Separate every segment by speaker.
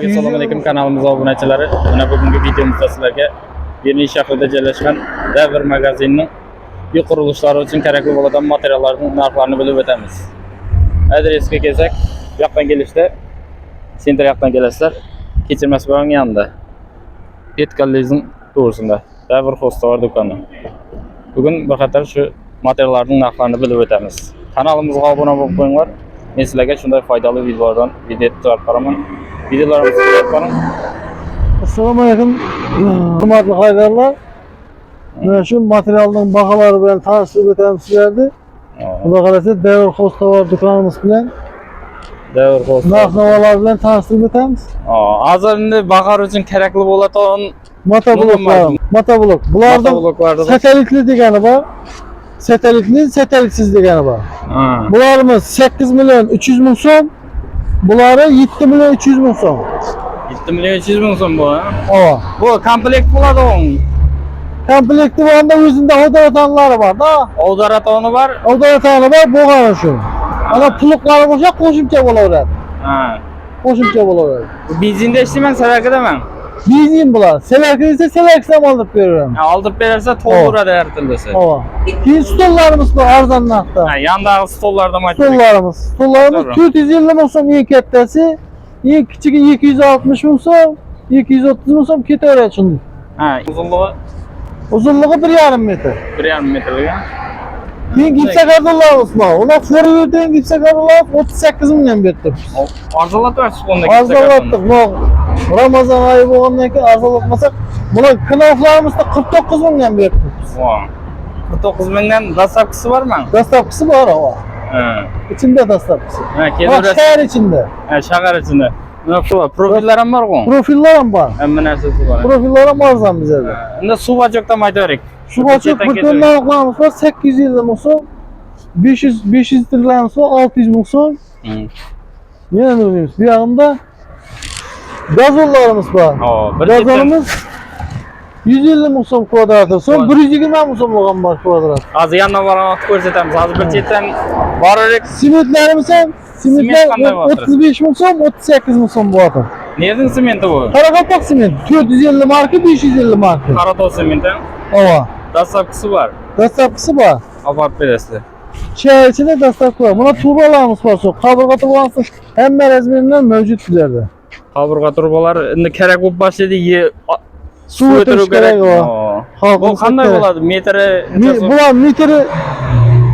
Speaker 1: Assalomu alaykum kanalimiz obunachilari. Mana bugungi videomizda sizlarga Berlin shahrida joylashgan Davr magazining uy qurilishlari uchun kerakli bo'lgan materiallarning narxlarini bilib o'tamiz. Adresga kelsak, bu yoqdan kelishda Center yoqdan kelasizlar. Kechirmas bog'ning yonida. Petkalizning to'g'risida Davr Xostovar do'koni. Bugun bir qator shu materiallarning narxlarini bilib o'tamiz. Kanalimizga obuna bo'lib qo'yinglar. Men sizlarga shunday foydali videolardan video tayyor qaraman. Videolarimizni ko'ring.
Speaker 2: Assalomu alaykum. Hurmatli haydarlar. Mana shu materialning baholari bilan tanishtirib o'tamiz sizlarni. Xudo qalasa Davr Xostovar do'konimiz bilan
Speaker 1: Davr Xostovar
Speaker 2: narx-navolar bilan tanishtirib o'tamiz.
Speaker 1: Hozir endi bahor uchun kerakli bo'ladigan
Speaker 2: motoblok. Bularning satelitli degani bor. Satelitli, satelitsiz degani bor. Bularimiz 8 million 300 ming so'm. Buları 7 milyon 300 ming so'm.
Speaker 1: 7 milyon 300 ming so'm bu, ha?
Speaker 2: O.
Speaker 1: Bu komplekt bo'ladi o'n.
Speaker 2: Komplekti bunda o'zida odoratonlari bor, da.
Speaker 1: Odoratoni bor.
Speaker 2: Odoratoni bor, bo'lgani shu. Ana puluqlari bo'lsa qo'shimcha bo'laveradi.
Speaker 1: Ha.
Speaker 2: Qo'shimcha bo'laveradi.
Speaker 1: Benzinda ishlayman, sarakadaman.
Speaker 2: Benzin bular. Selakirsa selaksam olib beraman.
Speaker 1: Ha, olib berarsa to'ldiradi har tildasi.
Speaker 2: Keyin stollarimiz bor arzon narxda.
Speaker 1: Ha, yandagi stollardan
Speaker 2: aytdik. Stollarimiz 450 ming so'm eng kattasi, eng kichigi 260 ming so'm, 230 ming so'm ketaveradi shunday.
Speaker 1: Ha,
Speaker 2: uzunluğu 1,5 metr.
Speaker 1: 1,5 metrga.
Speaker 2: Keyin gipsakardonlarimiz bor. Ular Forward'dan gipsakardonlar 38 mingdan berdik.
Speaker 1: Arzonlatib qo'ydik.
Speaker 2: Arzonlatdik. Ramazon oyi bo'lgandan keyin arzonlatmasak, bular knoflarimizni 49 mingdan berdik.
Speaker 1: 49 mingdan dastlabkisi bormi?
Speaker 2: Dastlabkisi bor, ha. İçinde dastlabkisi.
Speaker 1: Ha, keladi.
Speaker 2: Shahar içinde.
Speaker 1: Ha, shahar ichida. Mana profillar ham bor-ku.
Speaker 2: Profillar ham bor.
Speaker 1: Hamma narsasi bor.
Speaker 2: Profillar ham arzon bizda.
Speaker 1: Endi suv ochokdan aytaverik.
Speaker 2: Suv ochok bir tonna narxlarimiz bor 850 ming so'm. 500 litrlarimiz bor 600 ming so'm. Yana nima deymiz? Bu yoqda gazollarimiz bor. Gazolimiz 150 ming so'm kvadratı. So'ng 120 ming so'mlig'am bor kvadrat.
Speaker 1: Hozir yandan borib ko'rsatamiz. Hozir bir chetdan borarik.
Speaker 2: Simentlarimiz ham simentlar 35 ming so'm, 38 ming so'm bo'lyapti.
Speaker 1: Nereden simenti bu?
Speaker 2: Qoraqalpoq sement 450 marka, 550 marka.
Speaker 1: Qoraqalpoq sementi.
Speaker 2: Ava.
Speaker 1: Dastlabkisi bor.
Speaker 2: Dastlabkisi bor.
Speaker 1: Olib berasizlar.
Speaker 2: Çay içinde dastlabki var. Buna turbalarımız var. Kaburga turbalası hem razmerinden mevcut bizlerde.
Speaker 1: Kaburga turbalar endi kerak bo'lib boshladi.
Speaker 2: Su ötürüş kerak o.
Speaker 1: Bu qanday bo'ladi? Metri
Speaker 2: bular metri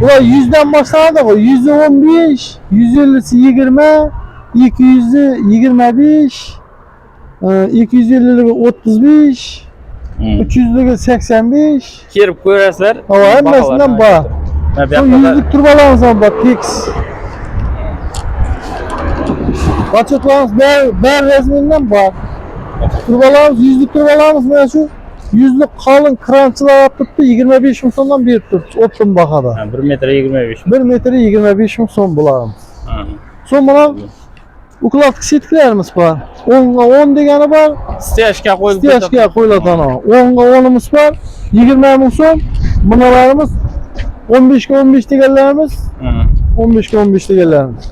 Speaker 2: bular 100'dan başlanadi bu. 115, 150'si 20, 200'ü 25, 250'ligi 35, 300'ligi 85.
Speaker 1: Kirib ko'rasizlar.
Speaker 2: Hammasidan bor. Bu yüzlük turbalarımız var bak Pix. Açıklarımız ben resminden bak. Turbalarımız yüzlük turbalarımız ne şu? Yüzlük kalın krançılar yaptık da 25 ming so'mdan berib turibdi. Ottum bakada.
Speaker 1: 1 metre 25.
Speaker 2: 1 metre 25 ming so'm bularimiz. So'ng buna ukladki setkilarimiz bor. 10'ga 10 degani bor.
Speaker 1: Steyajga qo'yilib
Speaker 2: Steyajga qo'yiladi ana. 10'ga 10'imiz bor. 20 ming so'm. Bunalarimiz 15'ga 15 deganlarimiz. 15'ga 15 deganlarimiz.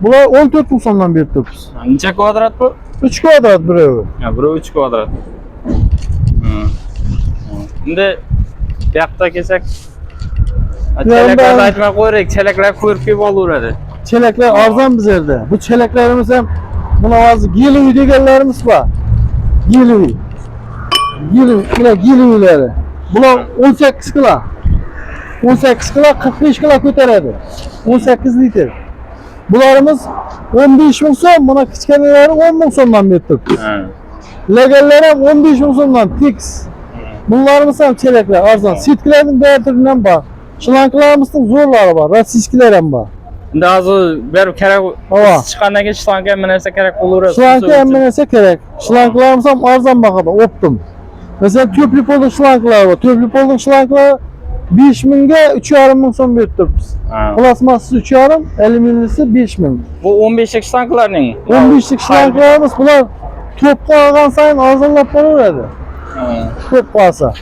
Speaker 2: Bular 14 ming so'mdan berib turibmiz.
Speaker 1: Necha kvadrat bu?
Speaker 2: 3 kvadrat birovi.
Speaker 1: Ha, birovi 3 kvadrat. Endi bu yoqqa kelsak, chelaklarni aytmay qo'yaylik, chelaklar ko'rib kelib olaveradi.
Speaker 2: Chelaklar arzon bizlarda. Bu chelaklarimiz ham buna hozir Giluvi deganlarimiz bor. Giluvi. Bular Giluvilari. Bular 18 kilo. 18 kilo 45 kilo ko'taradi. 18 litr. Bularimiz 15 ming so'm, buna kichkinalari 10 ming so'mdan berdik. Legallar ham 15 ming so'mdan fix. Bunlarimiz ham chelaklar arzon. Sitkilarning barchasidan bor. Shlankalarımızın zo'rlari bor, rossiyskilar ham bor.
Speaker 1: Endi hozir berib kerak chiqqandan keyin shlanka hamma narsa kerak bo'laveradi.
Speaker 2: Shlanka hamma narsa kerak. Shlankalarimiz ham arzon bahada, optim. Mesela tüplü poluk şlanklar var. Tüplü poluk şlanklar 5 mingga 3,5 ming so'm berib turibmiz. Plasmasi 3,5, alyuminiysi 5 ming.
Speaker 1: Bu 15'lik şlanklarning.
Speaker 2: 15'lik şlanklarimiz bular to'pqa olgan sayin arzonlab boraveradi. To'p qolsa.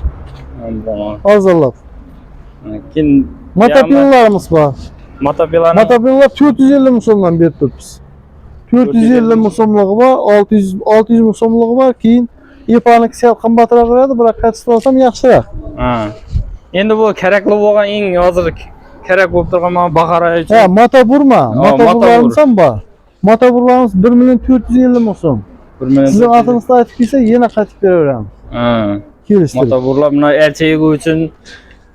Speaker 2: Arzonlab.
Speaker 1: Keyin
Speaker 2: motopillarimiz bor.
Speaker 1: Motopillalar
Speaker 2: 450 ming so'mdan berib turibmiz. 450 ming so'mligi bor, 600 ming so'mligi bor. Keyin İPA'niki sal qimmatroq bo'ladi, biroq kachisi olsam yaxshiroq.
Speaker 1: Ha. Endi bu kerakli bo'lgan eng hozir kerak bo'lib turgan mana Bahara uchun.
Speaker 2: Ha, motoburma. Motoburlarimiz ham bor. Motoburlarimiz 1 million 450 ming so'm.
Speaker 1: 1 million.
Speaker 2: Sizning atingizni aytib kelsa, yana qaytib beraveramiz.
Speaker 1: Ha.
Speaker 2: Kelishdik.
Speaker 1: Motoburlar mana elcha yegu uchun,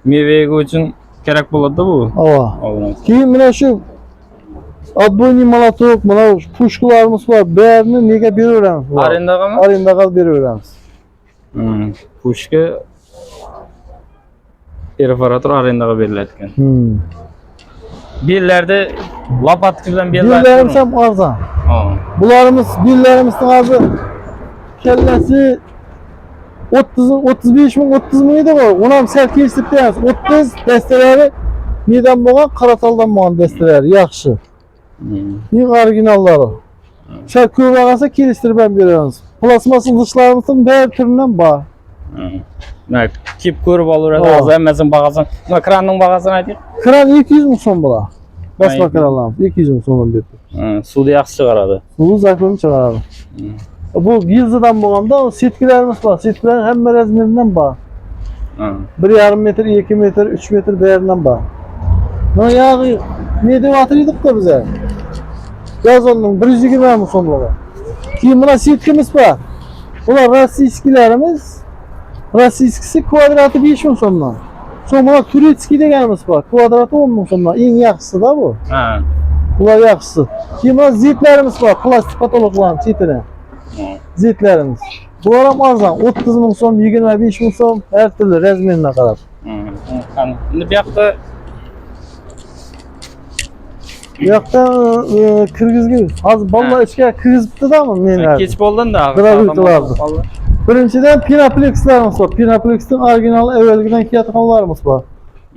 Speaker 1: meva yegu uchun kerak bo'ladi bu.
Speaker 2: Ava. Keyin mana shu отбойный молоток, mana pushkalarimiz bor. Barini nega beraveramiz?
Speaker 1: Arendagami?
Speaker 2: Arendaga beraveramiz.
Speaker 1: Pushka perforator arendaga beriladi ekan. Bellarda lopatka bilan beriladi.
Speaker 2: Bellarimiz ham arzon. Bellarimiz hozir kellasi 35 ming 30 ming edi bor. Uni ham sal kesib beramiz. 30 dastalari nedan bo'lgan, Qarataldan bo'lgan dastalari yaxshi. Eng originallari. Sal ko'p bo'lsa kelishtirib ham beramiz. Plasmassa idishlarimizni bir turidan bor.
Speaker 1: Kip ko'rib olaveradi. Hozir hammasini bag'asin. Mana kranning bag'asini ayting.
Speaker 2: Kran 200 ming so'm bo'ladi. Boshqa kranlarimiz 200 ming so'mdan berdi.
Speaker 1: Suvni yaxshi chiqaradi.
Speaker 2: Suvi zakon chiqaradi. Bu gilzadan bo'lganda setkilarimiz bor. Setkilar hamma razmeridan bor. 1,5 metr, 2 metr, 3 metr beridan bor. Mana yog'i ne deb ataydik-da biz. Gazonning 120 ming so'mligi. Keyin mana setkimiz bor. Ular rossiyskilarimiz. Rossiyskisi kvadrati 5 ming so'mdan. So'ngra turetskiy deganimiz bor. Kvadrati 10 ming so'mdan. Eng yaxshisi-da bu. Ular yaxshisi. Keyin mana zetlarimiz bor. Plastik patologlarning chetida. Zetlarimiz. Bular ham arzon. 30 ming so'm, 25 ming so'm, har turli razmeriga qarab.
Speaker 1: Endi bu yoqda
Speaker 2: kirgizgin. Hozir bolalar ichga kirgizibdi-dami menlar?
Speaker 1: Kech bo'ldin-da.
Speaker 2: Birinchidan Pinaplexlarimiz bor. Pinaplexning original avvalgidan keladiganlarimiz bor.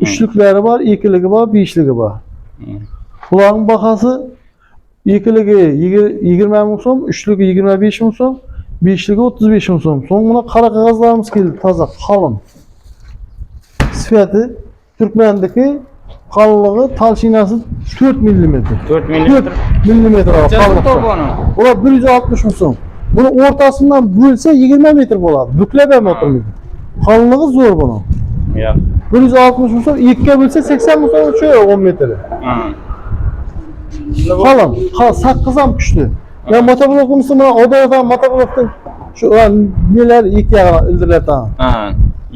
Speaker 2: 3liklari bor, 2ligi bor, 5ligi bor. Ularning bahasi 2ligi 20 ming so'm, 3ligi 25 ming so'm, 5ligi 35 ming so'm. So'ng buna qora qog'ozlarimiz keldi, toza, qalin. Sifati Turkmendagi qalinligi talshinasi 4 mm.
Speaker 1: 4 mm.
Speaker 2: 4 mm qalinligi. Ular 160 ming so'm. Buni o'rtasidan bo'lsa 20 metr bo'ladi. Buklab ham o'tirmaydi. Qalinligi zo'r buni.
Speaker 1: Yo'q.
Speaker 2: 160 ming so'm, 2ga bo'lsa 80 ming so'm tushadi 10 metri. Qalin, sakkiz ham kuchli. Ya motoblokimiz mana odatda motoblokdan shu nelar ikki yog'ini ildiratan.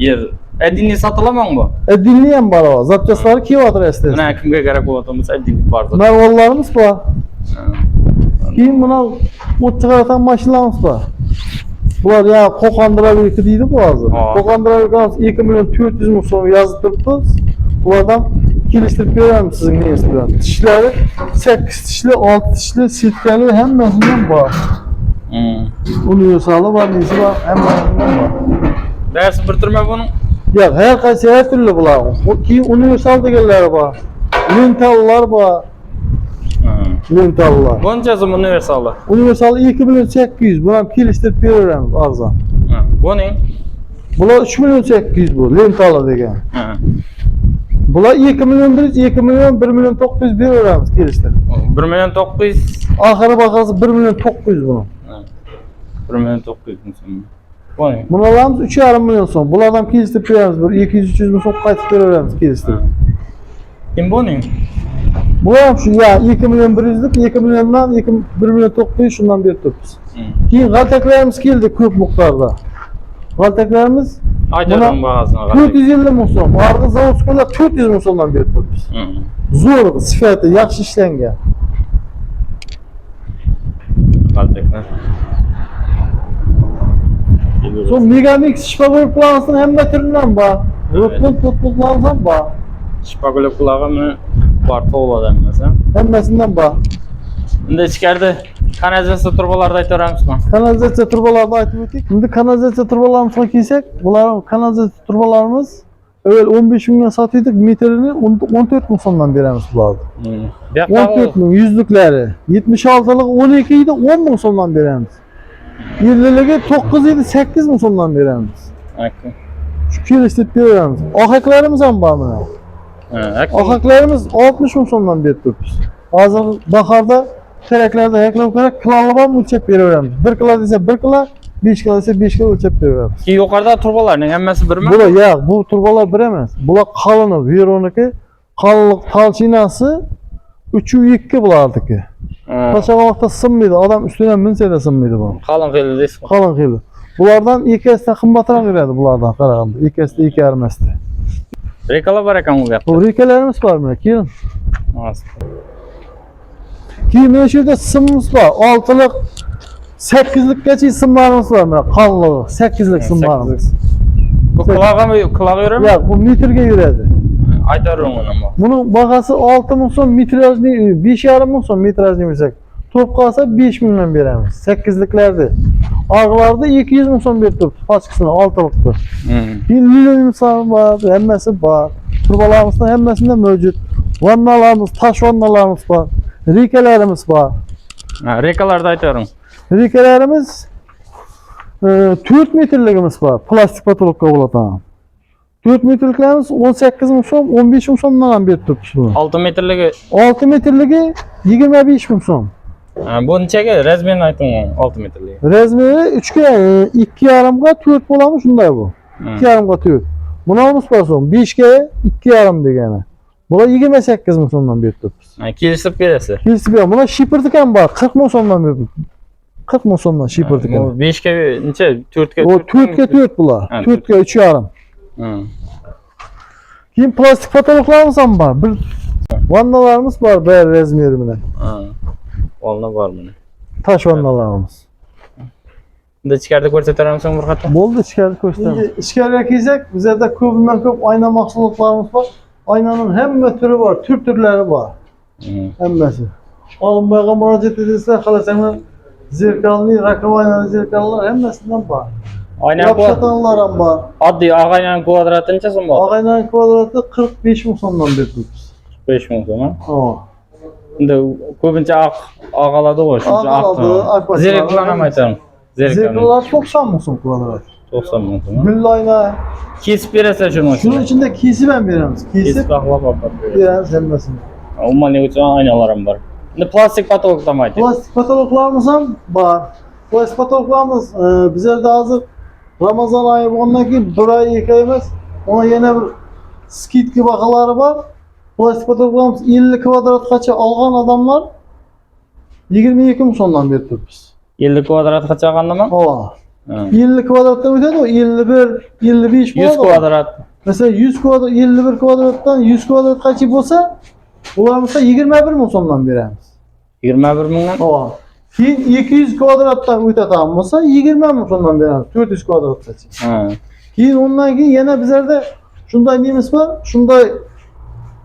Speaker 1: Yer. Edinli satılamam bu.
Speaker 2: Edinli ham bor, zapchastlari kelyapti esda.
Speaker 1: Mana kimga kerak bo'lsa edinli bor.
Speaker 2: Narvollarimiz bor. Keyin mana o't chiqaradigan mashinalarimiz bor. Bular ya Qo'qondirovniki deydi bu hozir. Qo'qondirovnikimiz 2 million 400 ming so'm yozib turibdi. Bulardan kelishtirib beramiz sizning neyingiz bilan. Tishlari 8 tishli, 6 tishli, setkali hammasidan bor. Universali bor, nesi bor, hammasidan bor.
Speaker 1: Dersi bitirme bunu.
Speaker 2: Yo'q, har qaysi har turli bular. Keyin universal deganlari bor. Lentallar bor. Lentallar.
Speaker 1: Bunchasi universali.
Speaker 2: Universal 2 million 800. Buni ham kelishtirib beramiz arzon.
Speaker 1: Buning?
Speaker 2: Bular 3 million 800 bu, lentalar degan. Bular 2 million 2 million 1 million 900 beramiz kelishtirib.
Speaker 1: 1 million 900.
Speaker 2: Oxiri bahasi 1 million 900 buni.
Speaker 1: 1 million 900 so'm.
Speaker 2: Bularimiz 3,5 million so'm. Bulardan kelishtirib beramiz. Bir 200-300 ming so'm qaytib beramiz kelishtirib.
Speaker 1: Kim buning?
Speaker 2: Bu ham shu ya 2 million 100lik, 2 milliondan 1 million 900 shundan berib turibmiz. Keyin g'altaklarimiz keldi ko'p miqdorda. G'altaklarimiz
Speaker 1: aytdim bahasini.
Speaker 2: 450 ming so'm. Arg'i zavodskilar 400 ming so'mdan berib turibmiz. Zo'r, sifati yaxshi ishlangan.
Speaker 1: G'altaklar.
Speaker 2: So'ng Megamix shpagoy plansning hamma turidan bor. Rotland ham bor.
Speaker 1: Shpagoy plag'imi bor to'g'ridan emas,
Speaker 2: hammasidan bor.
Speaker 1: Endi ichkarida kanalizatsiya turbalarida aytaramizmi?
Speaker 2: Kanalizatsiya turbalarida aytib o'tdik. Endi kanalizatsiya turbalarimizga kelsak, bular kanalizatsiya turbalarimiz avval 15 mingga sotdik, metrini 14 ming so'mdan beramiz bularni. 14 ming yuzliklari, 76lik 12 edi, 10 ming so'mdan beramiz. 50ligi 9 edi, 8 ming so'mdan beramiz. Shu kelishtirib beramiz. Ohaklarimiz ham bor mana. Ohaklarimiz 60 ming so'mdan berib turibmiz. Hozir bahorda Çeleklerde heklem olarak kılalıban ölçep veriyoruz. 1 kilo dese 1 kilo, 5 kilo dese 5 kilo ölçep veriyoruz.
Speaker 1: Ki yukarıda turbalarning hammasi birmi?
Speaker 2: Bu ya bu turbalar bir emas. Bular qalini, Veroniki qalınlıq talçinası 3-2 bulardiki. Taşamakta sınmaydı. Adam üstüne minse de sınmaydı bu.
Speaker 1: Qalin qiyli deysiz.
Speaker 2: Qalın qiyli. Bulardan 2 esde qimmatroq beradi bulardan qaraganda. 2 esde 2 yarım esde.
Speaker 1: Rekalar var ekan bu yoqda.
Speaker 2: Bu rikelerimiz var mı? Keyin.
Speaker 1: Hozir.
Speaker 2: Keyin mana shu yerda simimiz var. 6'lik 8'likgacha simlarimiz var mana qalınlığı. 8'lik simlarimiz.
Speaker 1: Bu quloq yurami?
Speaker 2: Ya bu metrga yuradi.
Speaker 1: Aytavering uni.
Speaker 2: Bunun bag'asi 6000 so'm, metrajli 5,5 so'm metrajli bo'lsak. Top qalsa 5000 dan beramiz. 8'liklarda. Ağlarda 200 ming so'm berib turibdi, paskasini 6'likda. Lilonimiz var, hammasi bor. Turbalarımızda hammasida mavjud. Vannalarimiz, taş vannalarimiz bor. Rekalarimiz bor.
Speaker 1: Ha, rekalarda aytavering.
Speaker 2: Rekalarimiz 4 metrligimiz bor. Plastik patolokka bo'ladi. 4 metrliklarimiz 18 ming so'm, 15 ming so'mdan ham berib turibdi buni.
Speaker 1: 6 metrligi.
Speaker 2: 6 metrligi 25 ming so'm.
Speaker 1: Bu nechaga? Razmerini ayting 6 metrligi.
Speaker 2: Razmeri 3 ga 2,5 ga 4 bo'ladi shunday bu. 2,5 ga 4. Bunamiz bor so'm 5 ga 2,5 degani. Bular 28 ming so'mdan berib turibmiz.
Speaker 1: Ha, kelishib berasiz.
Speaker 2: Kelishib ber. Buna shipirdik ham bor. 40 ming so'mdan berib. 40 ming so'mdan shipirdik ham.
Speaker 1: Bu 5 ga necha? 4 ga.
Speaker 2: O 4 ga 4 bular. 4 ga 3,5. Keyin plastik patologlarimiz ham bor. Bir vannalarimiz bor bir razmeri bilan.
Speaker 1: Ha. Olna bor buni.
Speaker 2: Taş vannalarimiz.
Speaker 1: Bunda ichkarida ko'rsataramsan bir qator?
Speaker 2: Bo'ldi, ichkari ko'rsataman. Endi ichkariga kelsak, bizlarda ko'pdan ko'p ayna mahsulotlarimiz bor. Aynanın hamma turi bor, turlari bor. Hammasi. Olinmaga murojaat edilsa, xohlasangiz zerkalli, rakam aynalı zerkallar hammasidan bor.
Speaker 1: Ayna
Speaker 2: Yapşatanlar ham bor.
Speaker 1: Oddiy ag'aynan kvadrati necha so'm bor?
Speaker 2: Ag'aynan kvadrati 45 ming so'mdan berdik.
Speaker 1: 45 ming so'm.
Speaker 2: Ha.
Speaker 1: Endi ko'pincha ag'aladi o'sha.
Speaker 2: Ag'aladi.
Speaker 1: Zeriklar ham aytaman.
Speaker 2: Zerkallar 90 ming so'm kvadrat.
Speaker 1: 90 ming so'm.
Speaker 2: Gül ayna.
Speaker 1: Kesib berasiz shuni.
Speaker 2: Şunun içinde kesip hem veremiz. Kesip
Speaker 1: axlab olib
Speaker 2: veremiz hemmasini.
Speaker 1: Umuman uchun aynalar ham bor. Endi plastik patologdan mı aytaylik?
Speaker 2: Plastik patologlarımız ham bor. Plastik patologlarımız bizlerde hazır Ramazan ayı bo'lgandan keyin 1 ay 2 ay emas, ona yana bir skidka bakalari bor. Plastik patologlarımız 50 kvadratgacha olgan adamlar 22 ming so'mdan berib turibmiz.
Speaker 1: 50 kvadratgacha olgandami?
Speaker 2: Ha. 50 kvadratdan o'tadi o 51, 55 bo'ladi.
Speaker 1: 100 kvadrat.
Speaker 2: Mesela 100 kvadrat, 51 kvadratdan 100 kvadratgacha bo'lsa, ularımızda 21 ming so'mdan beramiz.
Speaker 1: 21 mingdan?
Speaker 2: Ha. Keyin 200 kvadratdan o'tadigan bo'lsa, 20 ming so'mdan beramiz. 400 kvadratgacha.
Speaker 1: Ha.
Speaker 2: Keyin ondan keyin yana bizlarda shunday neyimiz bor, shunday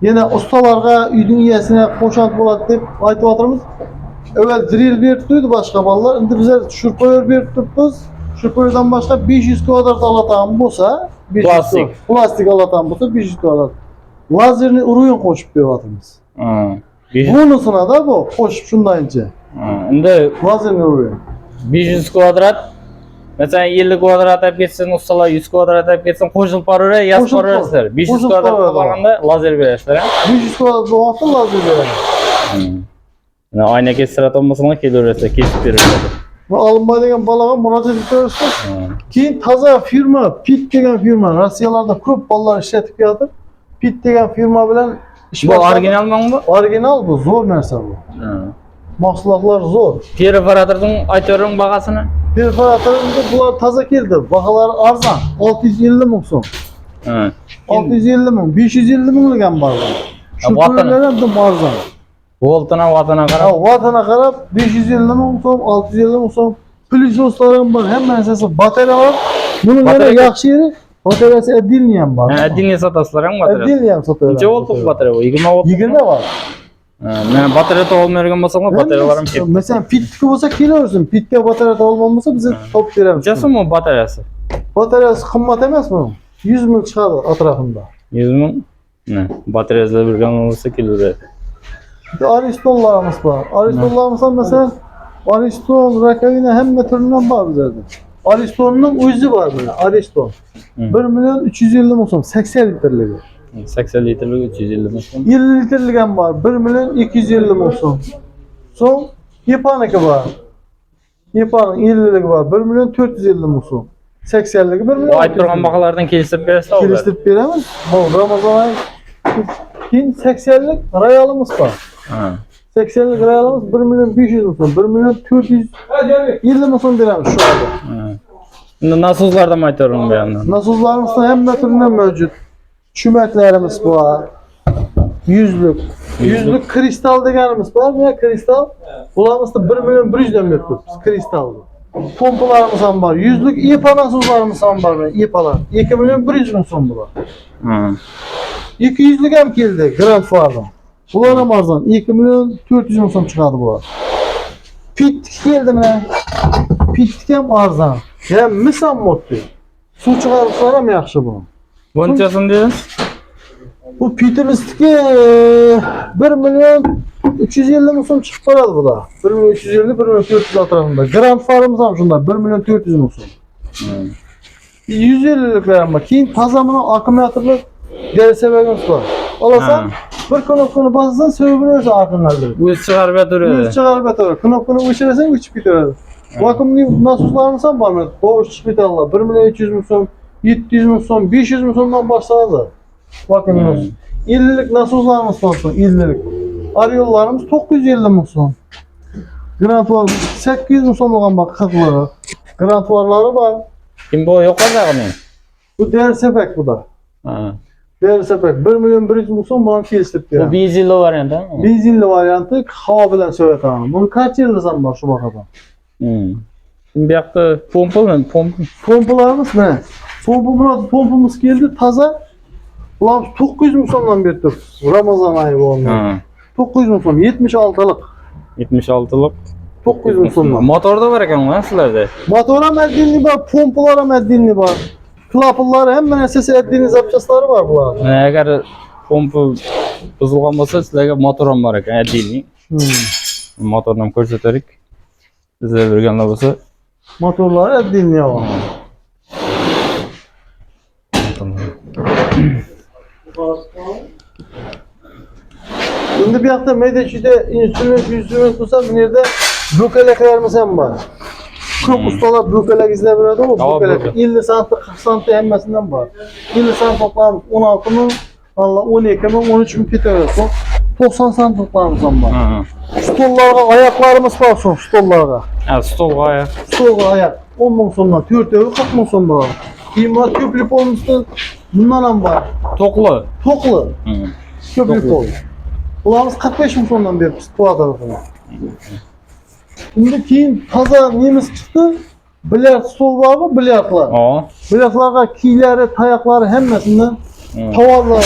Speaker 2: yana ustalarga uyning egasine qo'shant bo'ladi deb aytib o'tiramiz. Evvel drill berib turdi boshqa bolalar, endi bizlar shurpoyor berib turibmiz. Shurpoyordan boshqa 500 kvadrat oladigan bo'lsa, plastik oladigan bo'lsa 500 kvadrat. Lazerni urug'ini qo'shib beryapmiz. Bonusuna da bu, qo'shib shundaycha.
Speaker 1: Endi
Speaker 2: lazerni urug'i
Speaker 1: 500 kvadrat. Mesela 50 kvadrat olib ketsin, ustalar 100 kvadrat olib ketsin, qo'shilib boraveradi, yozib boraverasizlar. 500 kvadrat bo'lganda lazer berasizlar.
Speaker 2: 500 kvadrat bo'lganda lazer beradi.
Speaker 1: Ayna kestiradigan olmasanglar kelaverasizlar, kesib beradi.
Speaker 2: Bu alınmaydigan balaga murojaat etaverasiz. Keyin toza firma, Pit degan firma, Rossiyalarda ko'p bolalar ishlatib keladi. Pit degan firma bilan ish
Speaker 1: bu originalmi bu?
Speaker 2: Original bu, zo'r narsa bu. Mahsulotlar zo'r.
Speaker 1: Perforatorning aytavering bag'asini.
Speaker 2: Perforatorda bular toza keldi. Baholari arzon, 650 ming so'm. 650 ming, 550 minglik ham bor. Shu pullar ham arzon.
Speaker 1: Voltuna qarab.
Speaker 2: Vatana qarab 550 ming so'm, 650 ming so'm. Plisoslar ham bor, hamma narsasi batareya bor. Buning yana yaxshi yeri batareyasi отдельный ham bor.
Speaker 1: Отдельный sotasizlar ham batareya.
Speaker 2: Отдельный ham sotadi.
Speaker 1: Necha volt batareya bu? 20 volt.
Speaker 2: 20 bor.
Speaker 1: Men batareya olmagan bo'lsam, batareyalar ham ketdi.
Speaker 2: Masalan, pitga bo'lsa kelaversin. Pitga batareya olmagan bo'lsa biz topib beramiz.
Speaker 1: Necha so'm bu batareyasi?
Speaker 2: Batareyasi qimmat emasmi? 100 ming chiqadi atrofida.
Speaker 1: 100 ming? Ne? Batareyasi birgan bo'lsa kelaveradi.
Speaker 2: Aristonlarımız var. Aristonlarımızdan mesela Ariston, Rakavina hamma türünden var bizlerde. Ariston'un özü var böyle. Ariston. 1 milyon 350 ming so'm, 80 litrligi.
Speaker 1: 80 litrlik 350 ming so'm.
Speaker 2: 50 litrlik ham var. 1 milyon 250 ming so'm. So'ng İPA'nınki var. İPA'nın 50'ligi var. 1 milyon 450 musun? 80'ligi 1 milyon.
Speaker 1: O ayıp durgan bakalardan keliştirip beresi olur.
Speaker 2: Keliştirip beremiz. Bu Ramazan ayı. Keyin 80'lik rayalımız var.
Speaker 1: Ha.
Speaker 2: 80'lik rayalımız 1 milyon 500 musun? 1 milyon 450 musun beremiz şu anda.
Speaker 1: Ha. Şimdi nasıllardan aytarım bir yandan.
Speaker 2: Nasıllarımızda hem türünden mevcut. Çümeklerimiz var. Yüzlük kristal deganimiz var. Ne kristal? Bularımızda 1 milyon 100 mevcut. Kristal. Pompalarımız ham var. Yüzlük İPA nasıllarımız ham var. İPA'lar. 2 milyon 100 bin son bular.
Speaker 1: Ha.
Speaker 2: 200'lük hem geldi Grand Far'dan. Bular ham arzon. 2 milyon 400 bin son çıkardı bular. Pittik geldi mi? Pittik hem arzon. Hem misal moddi. Su çıkarırsalar hem yaxşı bunu.
Speaker 1: Bunçasın diyoruz.
Speaker 2: Bu Peter'istiki 1 milyon 350 musun çıkıp paradı bu da. 1 milyon 350, 1 milyon 400 atrafında. Grand Far'ımız ham şunda 1 milyon 400 musun. 150'lik veren bak. Keyin tazamını akkumulyatorlu DSV'miz var. Olasan bir knopkani basasan söğübünü ölse akımlardır.
Speaker 1: Üç çıkarıp yatırıyor.
Speaker 2: Üç çıkarıp yatırıyor. Knopkani uçurursan uçup gidiyor. Vakumlu nasuslarımızdan var mı? Boğuş çıkıp 1 milyon 300 musun, 700 musun, 500 musundan başladı. Vakumlu 50'lik nasuslarımız var. 50'lik. Arayollarımız 950 musun. Grand War 800 musun olan bak kırkları. Grand War'ları var.
Speaker 1: Kim bu yok kadar mı?
Speaker 2: Bu değer sepek bu da.
Speaker 1: Ha.
Speaker 2: Değer sepek 1 milyon 100 musun bana kestirip
Speaker 1: Bu
Speaker 2: yani.
Speaker 1: bizilli variant değil mi?
Speaker 2: Benzinli varyantı hava bilen sövet hanım. Bunu kaç yılda zam var şu bakadan?
Speaker 1: Şimdi bir yakta pompalı.
Speaker 2: Pompalarımız ne? Pompamız geldi taza. Ulan 900 musondan bir Ramazan ayı bu onlar.
Speaker 1: Ha.
Speaker 2: 900 muson 76'lık.
Speaker 1: 76'lık.
Speaker 2: 900 musondan.
Speaker 1: Motorda var ekan lan sizlerde.
Speaker 2: Motora meddinli var, pompalara meddinli var. Klapılları hemen SS ettiğiniz zapçasları var bunlar.
Speaker 1: Eğer pompa buzulgan bolsa sizlarga motor ham bor ekan, adiliy. Motorni ham ko'rsatarik. Sizlar bilganlar bo'lsa.
Speaker 2: Motorları ettiğinli var. Şimdi bir hafta Medeçi'de instrüment bulsa bir yerde bükeleklerimiz hem var. Çok ustalar bükelek izleyebilirdi ama
Speaker 1: Tamam,
Speaker 2: bükelek 50 santim 40 santim emmesinden var. 50 santim toplam 16 mı? Allah 12 mi? 13 mi pit öyle. 90 santim toplamımızdan var.
Speaker 1: Ha.
Speaker 2: Stollarga ayaklarımız var son stollarga.
Speaker 1: Ha, stol ayak.
Speaker 2: Stolga ayak 10 mun sonuna 4 euro 40 mun son var. İmar köprü olmuştu. Bundan ham var.
Speaker 1: Toklu.
Speaker 2: Toklu.
Speaker 1: Hı.
Speaker 2: Köprü oldu. Bularımız 45 mun sondan beribmiz tuğa tarafına. Şimdi keyin taza nemiz çıktı? Bilyard stol var mı? Bilyardlar.
Speaker 1: O.
Speaker 2: Bilyardlarga kiyleri, tayakları hemmesinden tavalları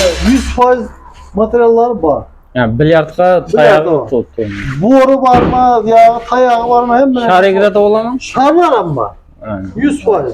Speaker 2: 100% materyalları var.
Speaker 1: Yani bilyardga
Speaker 2: Bilyard
Speaker 1: tayağı
Speaker 2: o.
Speaker 1: tuttu.
Speaker 2: Boru var mı? Ya tayağı var mı? Hemmesi.
Speaker 1: Şarigida da olamam.
Speaker 2: Şarlar ama.
Speaker 1: Yani.
Speaker 2: 100%.